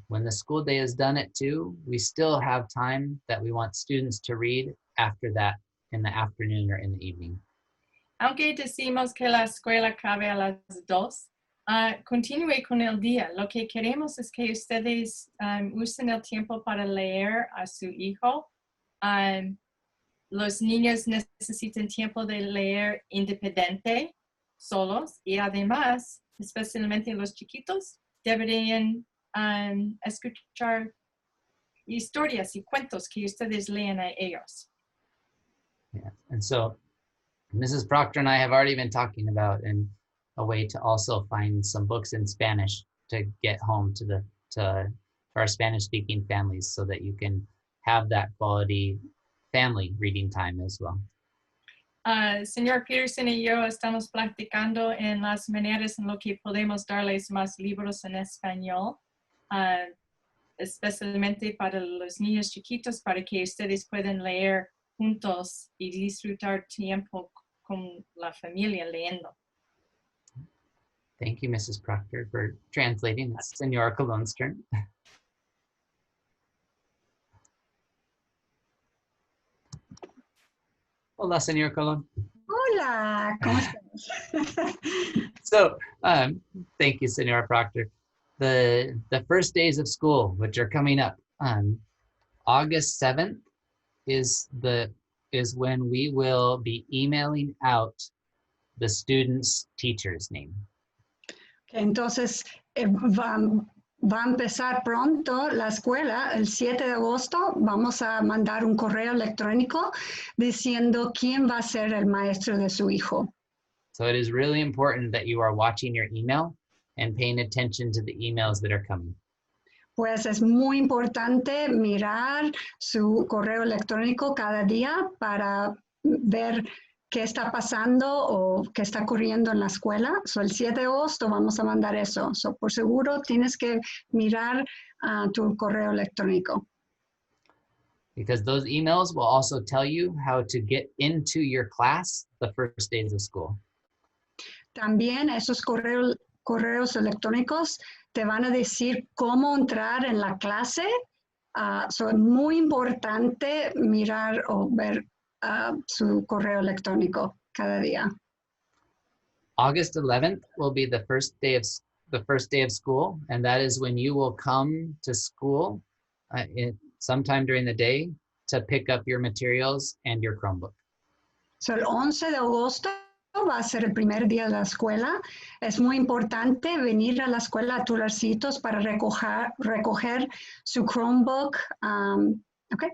when the school day is done at 2, we still have time that we want students to read after that in the afternoon or in the evening. Aunque decimos que la escuela acabe a las 2, continúe con el día. Lo que queremos es que ustedes usen el tiempo para leer a su hijo. Los niños necesitan tiempo de leer independiente, solos, y además, especialmente los chiquitos, deberían escuchar historias y cuentos que ustedes leen a ellos. Yeah. And so Mrs. Proctor and I have already been talking about a way to also find some books in Spanish to get home to our Spanish-speaking families so that you can have that quality family reading time as well. Señor Peterson y yo estamos platicando en las maneras en lo que podemos darles más libros en español, especialmente para los niños chiquitos, para que ustedes puedan leer juntos y disfrutar tiempo con la familia leyendo. Thank you, Mrs. Proctor, for translating. It's Senora Colon's turn. Hola, Senor Colon. Hola, ¿cómo estás? So, thank you, Senora Proctor. The first days of school, which are coming up, August 7th is when we will be emailing out the student's teacher's name. Entonces, va a empezar pronto la escuela, el 7 de agosto. Vamos a mandar un correo electrónico diciendo quién va a ser el maestro de su hijo. So it is really important that you are watching your email and paying attention to the emails that are coming. Pues es muy importante mirar su correo electrónico cada día para ver qué está pasando o qué está ocurriendo en la escuela. So, el 7 de agosto vamos a mandar eso. So, por seguro tienes que mirar tu correo electrónico. Because those emails will also tell you how to get into your class the first days of school. También esos correos electrónicos te van a decir cómo entrar en la clase. So, es muy importante mirar o ver su correo electrónico cada día. August 11th will be the first day of school, and that is when you will come to school sometime during the day to pick up your materials and your Chromebook. So, el 11 de agosto va a ser el primer día de la escuela. Es muy importante venir a la escuela a Tularcitos para recoger su Chromebook Okay.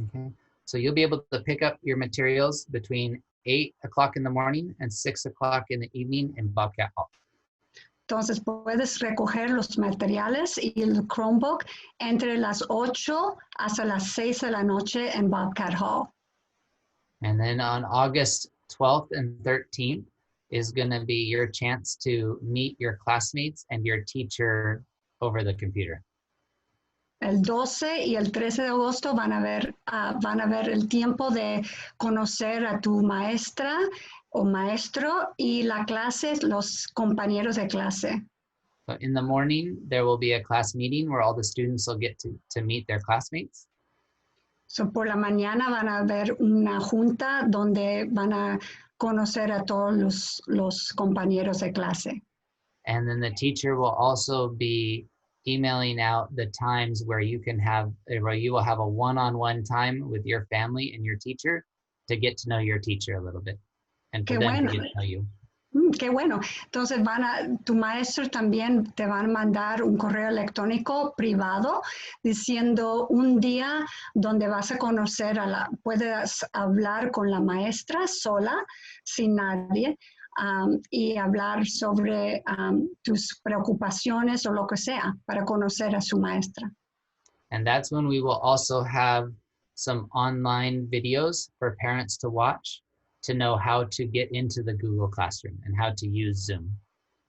Okay. So you'll be able to pick up your materials between 8 o'clock in the morning and 6 o'clock in the evening in Bobcat Hall. Entonces puedes recoger los materiales y el Chromebook entre las 8 hasta las 6 de la noche en Bobcat Hall. And then on August 12th and 13th is going to be your chance to meet your classmates and your teacher over the computer. El 12 y el 13 de agosto van a ver el tiempo de conocer a tu maestra o maestro y la clase, los compañeros de clase. So in the morning, there will be a class meeting where all the students will get to meet their classmates. So, por la mañana van a ver una junta donde van a conocer a todos los compañeros de clase. And then the teacher will also be emailing out the times where you will have a one-on-one time with your family and your teacher to get to know your teacher a little bit and for Qué them bueno. to get to know you. Qué bueno. Entonces tu maestro también te van a mandar un correo electrónico privado diciendo un día donde vas a conocer puedes hablar con la maestra sola, sin nadie, y hablar sobre tus preocupaciones o lo que sea para conocer a su maestra. And that's when we will also have some online videos for parents to watch to know how to get into the Google Classroom and how to use Zoom.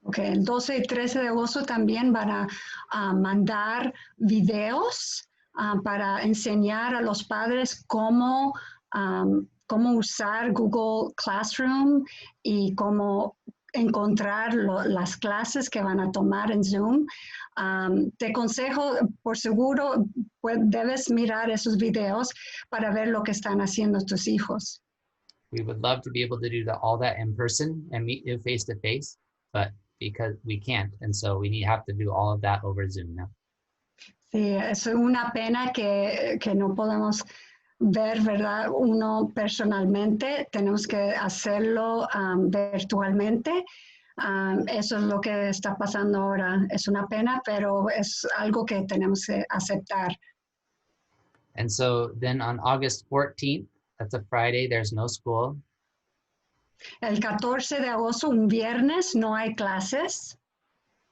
Okay, el 12 y 13 de agosto también van a mandar videos para enseñar a los padres cómo usar Google Classroom y cómo encontrar las clases que van a tomar en Zoom. Te aconsejo, por seguro, debes mirar esos videos para ver lo que están haciendo tus hijos. We would love to be able to do all that in person and meet you face to face, but because we can't, and so we have to do all of that over Zoom now. Sí, es una pena que no podemos ver, ¿verdad? Uno personalmente, tenemos que hacerlo virtualmente. Eso es lo que está pasando ahora. Es una pena, pero es algo que tenemos que aceptar. And so then on August 14th, that's a Friday, there's no school. El 14 de agosto, un viernes, no hay clases.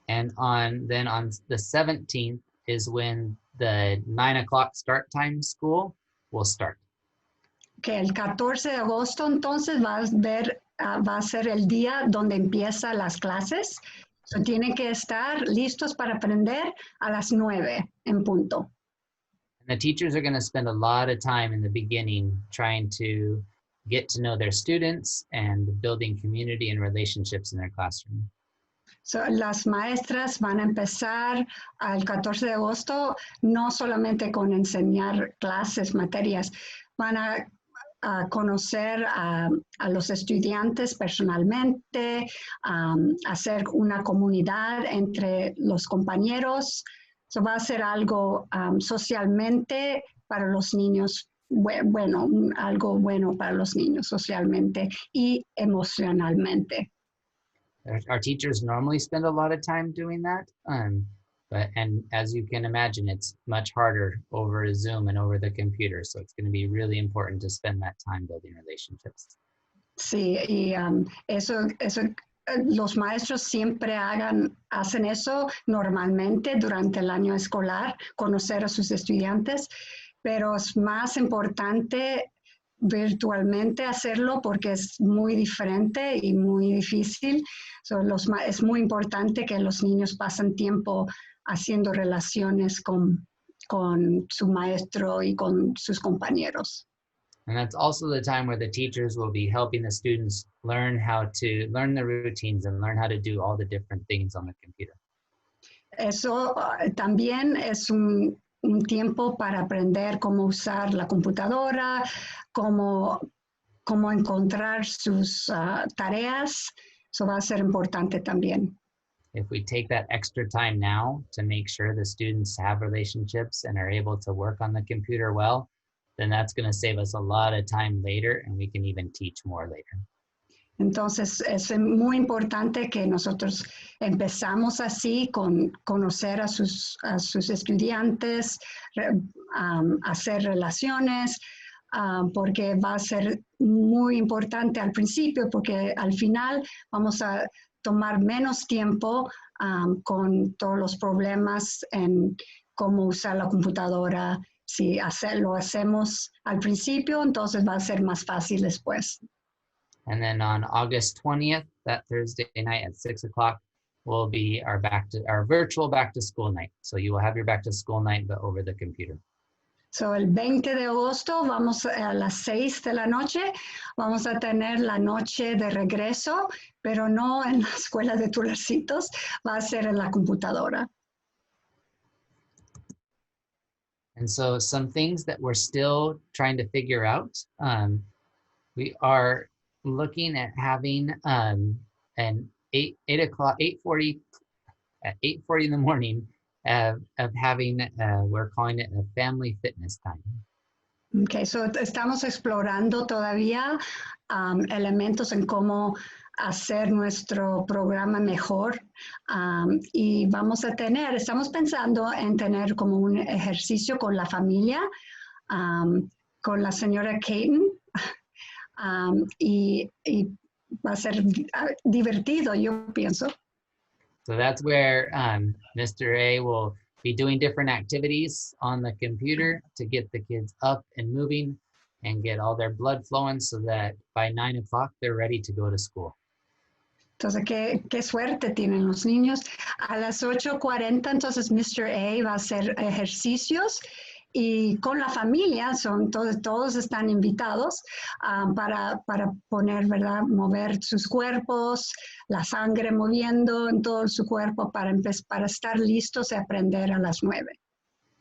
And on the 17th is when the 9 o'clock start time school will start. Que el 14 de agosto entonces va a ser el día donde empiezan las clases. So, tienen que estar listos para aprender a las 9 en punto. And the teachers are going to spend a lot of time in the beginning trying to get to know their students and building community and relationships in their classroom. So, las maestras van a empezar al 14 de agosto no solamente con enseñar clases, materias, van a conocer a los estudiantes personalmente, hacer una comunidad entre los compañeros. So, va a ser algo socialmente para los niños, bueno, algo bueno para los niños socialmente y emocionalmente. Our teachers normally spend a lot of time doing that, and as you can imagine, it's much harder over Zoom and over the computer. So it's going to be really important to spend that time building relationships. Sí, y eso los maestros siempre hacen eso normalmente durante el año escolar, conocer a sus estudiantes, pero es más importante virtualmente hacerlo porque es muy diferente y muy difícil. So, es muy importante que los niños pasen tiempo haciendo relaciones con su maestro y con sus compañeros. And that's also the time where the teachers will be helping the students learn the routines and learn how to do all the different things on the computer. Eso también es un tiempo para aprender cómo usar la computadora, cómo encontrar sus tareas. Eso va a ser importante también. If we take that extra time now to make sure the students have relationships and are able to work on the computer well, then that's going to save us a lot of time later, and we can even teach more later. Entonces, es muy importante que nosotros empezamos así con conocer a sus estudiantes, hacer relaciones, porque va a ser muy importante al principio, porque al final vamos a tomar menos tiempo con todos los problemas en cómo usar la computadora. Si lo hacemos al principio, entonces va a ser más fácil después. And then on August 20th, that Thursday night at 6 o'clock, will be our virtual back to school night. So you will have your back to school night, but over the computer. So el 20 de agosto vamos a las 6 de la noche, vamos a tener la noche de regreso, pero no en la escuela de Tularcitos, va a ser en la computadora. And so some things that we're still trying to figure out, we are looking at having an 8:40 in the morning of having, we're calling it a family fitness time. Okay, so estamos explorando todavía elementos en cómo hacer nuestro programa mejor y estamos pensando en tener como un ejercicio con la familia, con la señora Caton, y va a ser divertido, yo pienso. So that's where Mr. A will be doing different activities on the computer to get the kids up and moving and get all their blood flowing so that by 9 o'clock they're ready to go to school. Entonces, qué suerte tienen los niños. A las 8:40, entonces Mr. A va a hacer ejercicios y con la familia, todos están invitados para poner, ¿verdad? Mover sus cuerpos, la sangre moviendo en todo su cuerpo para estar listos y aprender a las 9.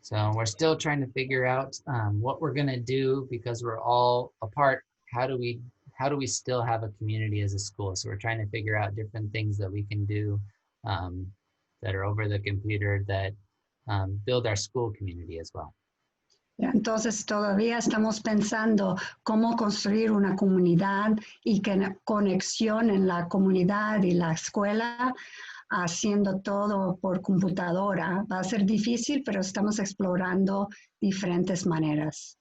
So we're still trying to figure out what we're going to do because we're all apart. How do we still have a community as a school? So we're trying to figure out different things that we can do that are over the computer that build our school community as well. Entonces todavía estamos pensando cómo construir una comunidad y conexión en la comunidad y la escuela, haciendo todo por computadora. Va a ser difícil, pero estamos explorando diferentes maneras.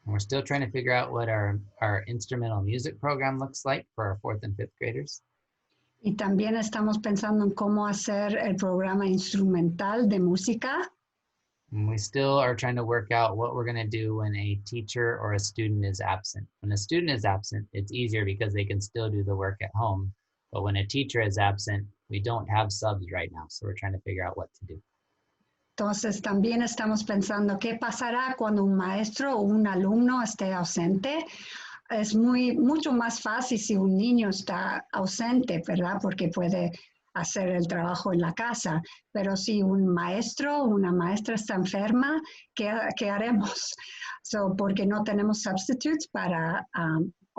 And we're still trying to figure out what our instrumental music program looks like for our 4th and 5th graders. Y también estamos pensando en cómo hacer el programa instrumental de música. And we still are trying to work out what we're going to do when a teacher or a student is absent. When a student is absent, it's easier because they can still do the work at home. But when a teacher is absent, we don't have subs right now. So we're trying to figure out what to do. Entonces, también estamos pensando qué pasará cuando un maestro o un alumno esté ausente. Es mucho más fácil si un niño está ausente, ¿verdad? Porque puede hacer el trabajo en la casa. Pero si un maestro o una maestra está enferma, ¿qué haremos? Porque no tenemos substitutes para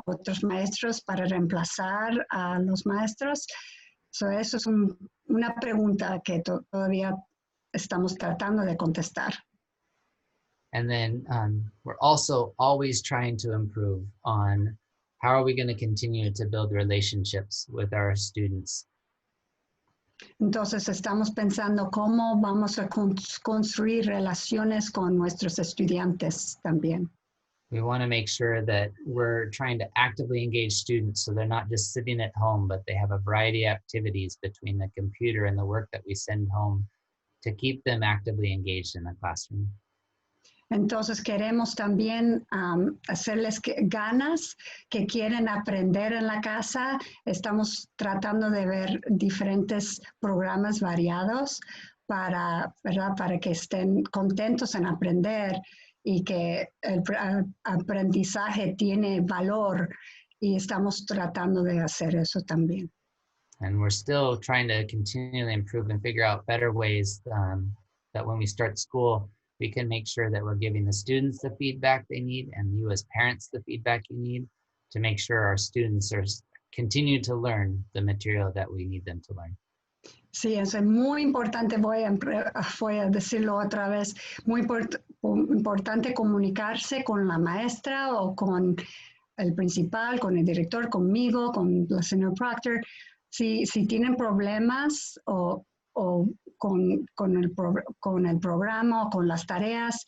otros maestros para reemplazar a los maestros. Eso es una pregunta que todavía estamos tratando de contestar. And then we're also always trying to improve on how are we going to continue to build relationships with our students. Entonces estamos pensando cómo vamos a construir relaciones con nuestros estudiantes también. We want to make sure that we're trying to actively engage students so they're not just sitting at home, but they have a variety of activities between the computer and the work that we send home to keep them actively engaged in the classroom. Entonces queremos también hacerles ganas que quieren aprender en la casa. Estamos tratando de ver diferentes programas variados para que estén contentos en aprender y que el aprendizaje tiene valor y estamos tratando de hacer eso también. And we're still trying to continually improve and figure out better ways that when we start school, we can make sure that we're giving the students the feedback they need and you as parents the feedback you need to make sure our students continue to learn the material that we need them to learn. Sí, eso es muy importante, voy a decirlo otra vez, muy importante comunicarse con la maestra o con el principal, con el director, conmigo, con la señora Proctor. Si tienen problemas o con el programa o con las tareas,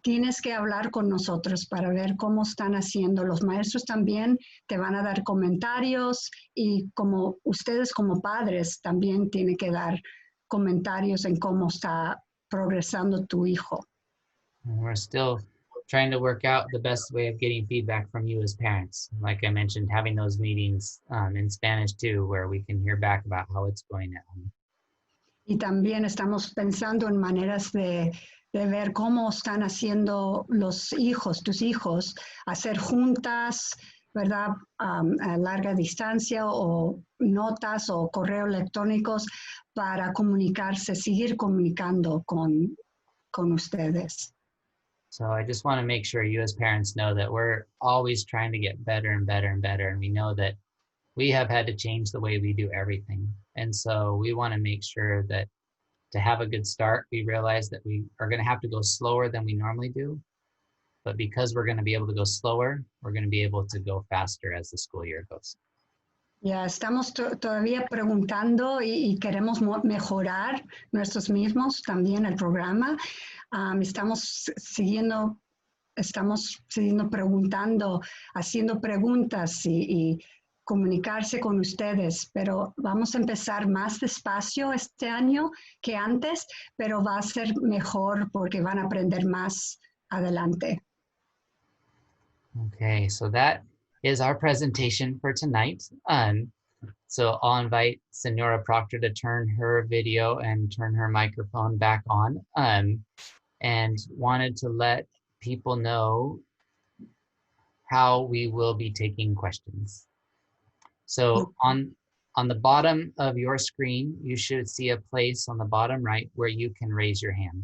tienes que hablar con nosotros para ver cómo están haciendo. Los maestros también te van a dar comentarios y como ustedes como padres también tienen que dar comentarios en cómo está progresando tu hijo. And we're still trying to work out the best way of getting feedback from you as parents. Like I mentioned, having those meetings in Spanish too, where we can hear back about how it's going at home. Y también estamos pensando en maneras de ver cómo están haciendo los hijos, tus hijos, hacer juntas, ¿verdad? A larga distancia o notas o correos electrónicos para comunicarse, seguir comunicando con ustedes. So I just want to make sure you as parents know that we're always trying to get better and better and better. And we know that we have had to change the way we do everything. And so we want to make sure that to have a good start, we realize that we are going to have to go slower than we normally do. But because we're going to be able to go slower, we're going to be able to go faster as the school year goes. Ya estamos todavía preguntando y queremos mejorar nosotros mismos también el programa. Estamos siguiendo preguntando, haciendo preguntas y comunicarse con ustedes, pero vamos a empezar más despacio este año que antes, pero va a ser mejor porque van a aprender más adelante. Okay, so that is our presentation for tonight. So I'll invite Senora Proctor to turn her video and turn her microphone back on, and wanted to let people know how we will be taking questions. So on the bottom of your screen, you should see a place on the bottom right where you can raise your hand.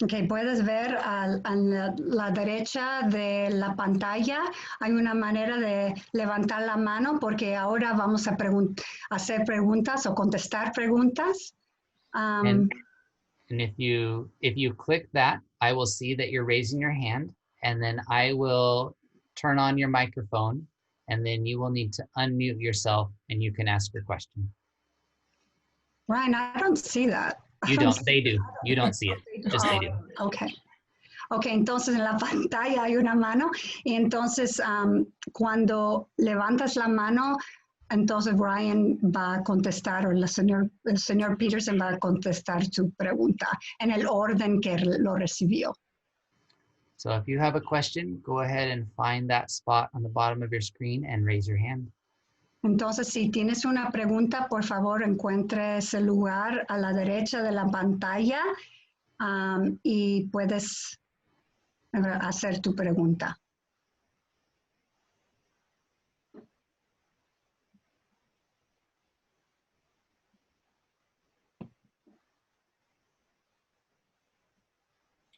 Okay, puedes ver a la derecha de la pantalla, hay una manera de levantar la mano porque ahora vamos a hacer preguntas o contestar preguntas. And if you click that, I will see that you're raising your hand, and then I will turn on your microphone, and then you will need to unmute yourself and you can ask your question. Ryan, I don't see that. You don't, they do. You don't see it, just they do. Okay. Ok, entonces en la pantalla hay una mano y entonces cuando levantas la mano, entonces Ryan va a contestar o el señor Peterson va a contestar su pregunta en el orden que lo recibió. So if you have a question, go ahead and find that spot on the bottom of your screen and raise your hand. Entonces, si tienes una pregunta, por favor, encuentre ese lugar a la derecha de la pantalla y puedes hacer tu pregunta.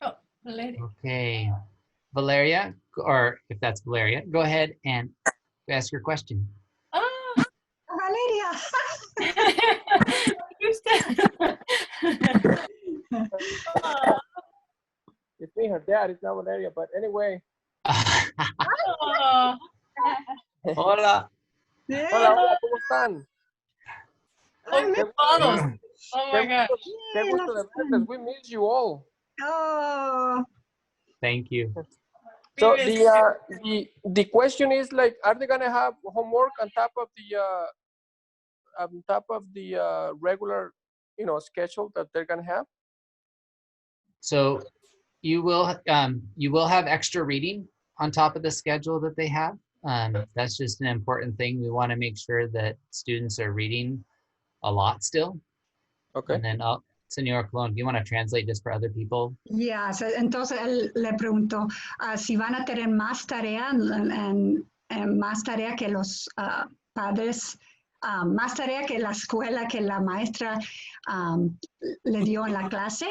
Oh, Valeria. Okay, Valeria, or if that's Valeria, go ahead and ask your question. Valeria. It's me, her dad. It's not Valeria, but anyway. Oh. Hola. Hola, hola, ¿cómo están? Oh my gosh. Qué gusto de verles. We miss you all. Oh. Thank you. So the question is like, are they gonna have homework on top of the regular, schedule that they're gonna have? So you will have extra reading on top of the schedule that they have. That's just an important thing. We want to make sure that students are reading a lot still. Okay. And then, Senora Colon, do you want to translate this for other people? Yeah, entonces él le preguntó si van a tener más tarea, más tarea que los padres, más tarea que la escuela, que la maestra le dio en la clase.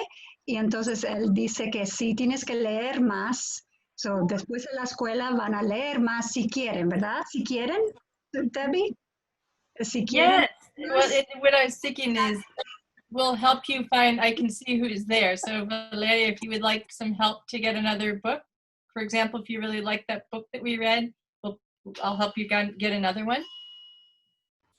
Y entonces él dice que sí, tienes que leer más. So, después de la escuela van a leer más si quieren, ¿verdad? Si quieren, Debbie. Si quieren. Yes. What I was thinking is, we'll help you find, I can see who's there. So Valeria, if you would like some help to get another book For example, if you really like that book that we read, I'll help you get another one.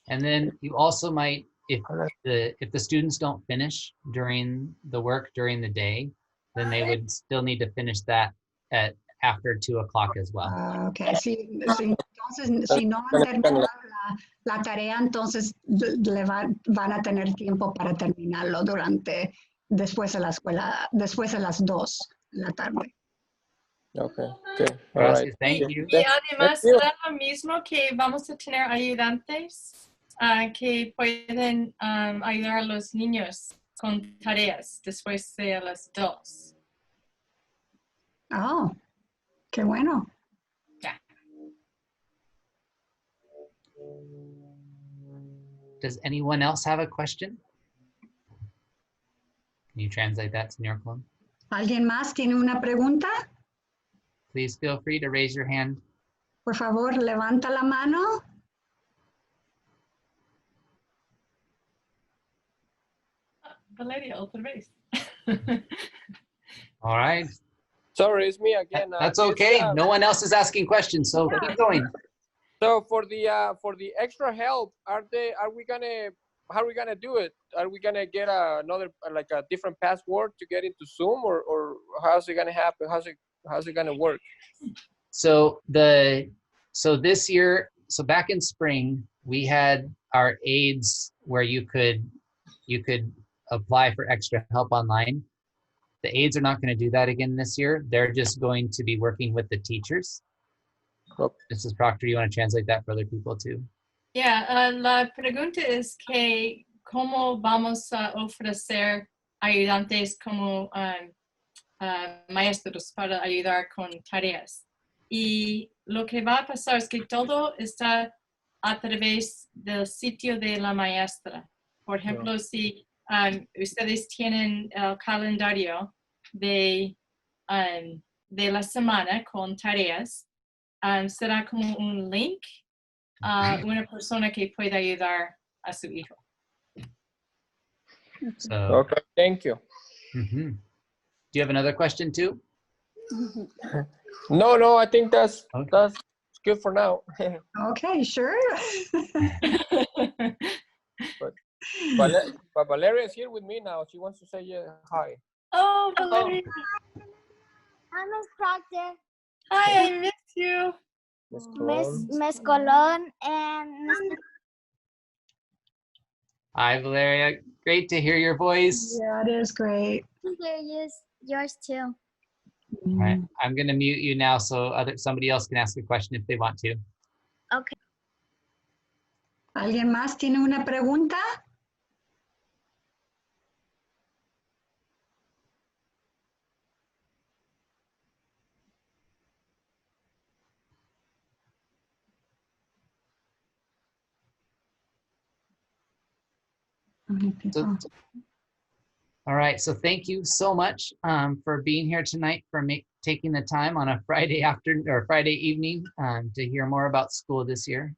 And then you also might, if the students don't finish during the work during the day, then they would still need to finish that at after 2 o'clock as well. Ok, sí, sí, entonces si no han terminado la tarea, entonces van a tener tiempo para terminarlo después de la escuela, después de las 2 de la tarde. Okay, good. All Gracias, right. thank you. Y además Thank you. será lo mismo que vamos a tener ayudantes que pueden ayudar a los niños con tareas después de las 2. Oh, qué bueno. Yeah. Does anyone else have a question? Can you translate that, Señor Colon? ¿Alguien más tiene una pregunta? Please feel free to raise your hand. Por favor, levanta la mano. Valeria, otra vez. All right. Sorry, it's me again. That's okay. No one else is asking questions, so keep going. So for the extra help, how are we gonna do it? Are we gonna get another like a different password to get into Zoom, or how's it gonna happen? How's it gonna work? So this year, so back in spring, we had our aids where you could apply for extra help online. The aides are not going to do that again this year. They're just going to be working with the teachers. Okay. Mrs. Proctor, you want to translate that for other people too? Yeah, la pregunta es que cómo vamos a ofrecer ayudantes como maestros para ayudar con tareas. Y lo que va a pasar es que todo está a través del sitio de la maestra. Por ejemplo, si ustedes tienen el calendario de la semana con tareas, será como un link a una persona que pueda ayudar a su hijo. So, Okay, thank you. Do you have another question too? No, I think that's Okay. that's good for now. Okay, sure. But Valeria is here with me now. She wants to say hi. Oh, Valeria. Hi, Miss Proctor, Hi, I miss you. Miss Colon, and Miss. Hi, Valeria. Great to hear your voice. Yeah, it is great. Yours too. All right, I'm going to mute you now so somebody else can ask a question if they want to. Okay. ¿Alguien más tiene una pregunta? All right, so thank you so much for being here tonight, for taking the time on a Friday afternoon or Friday evening to hear more about school this year.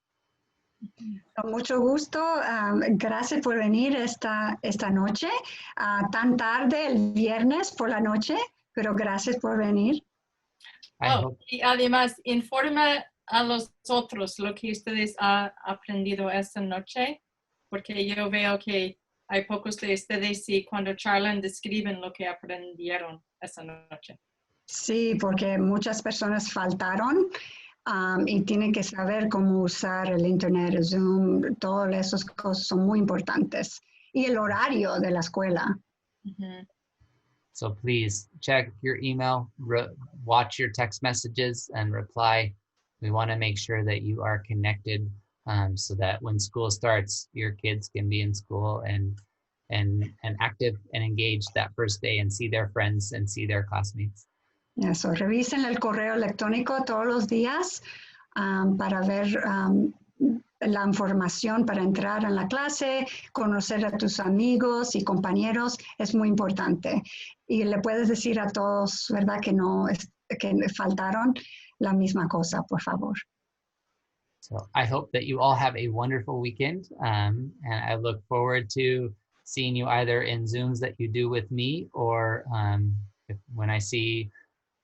Con mucho gusto. Gracias por venir esta noche, tan tarde el viernes por la noche, pero gracias por venir. Y además, informa a los otros lo que ustedes han aprendido esta noche, porque yo veo que hay pocos de ustedes y cuando charlan describen lo que aprendieron esta noche. Sí, porque muchas personas faltaron y tienen que saber cómo usar el internet, Zoom, todas esas cosas son muy importantes. Y el horario de la escuela. So please check your email, watch your text messages and reply. We want to make sure that you are connected so that when school starts, your kids can be in school and active and engaged that first day and see their friends and see their classmates. Eso, revisen el correo electrónico todos los días para ver la información para entrar en la clase, conocer a tus amigos y compañeros, es muy importante. Y le puedes decir a todos, ¿verdad? Que faltaron la misma cosa, por favor. So I hope that you all have a wonderful weekend, and I look forward to seeing you either in Zooms that you do with me or when I see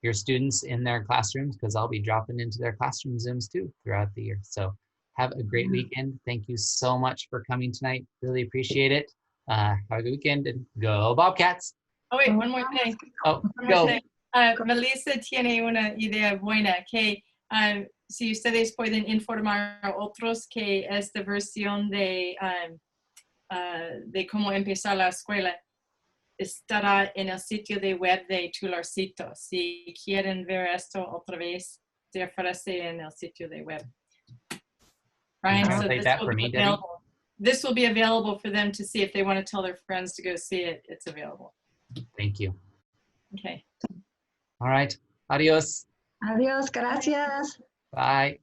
your students in their classrooms, because I'll be dropping into their classroom Zooms too throughout the year. So have a great weekend. Thank you so much for coming tonight. Really appreciate it. Have a good weekend and go Bobcats. Oh, wait, one more thing. Oh, One more go. thing. Melissa tiene una idea buena que si ustedes pueden informar a otros que esta versión de cómo empezar la escuela estará en el sitio de web de Tularcitos. Si quieren ver esto otra vez, se ofrece en el sitio de web. Ryan, so translate that for me, Debbie? this will be available for them to see if they want to tell their friends to go see it. It's available. Thank you. Okay. All right. Adios. Adiós, gracias. Bye.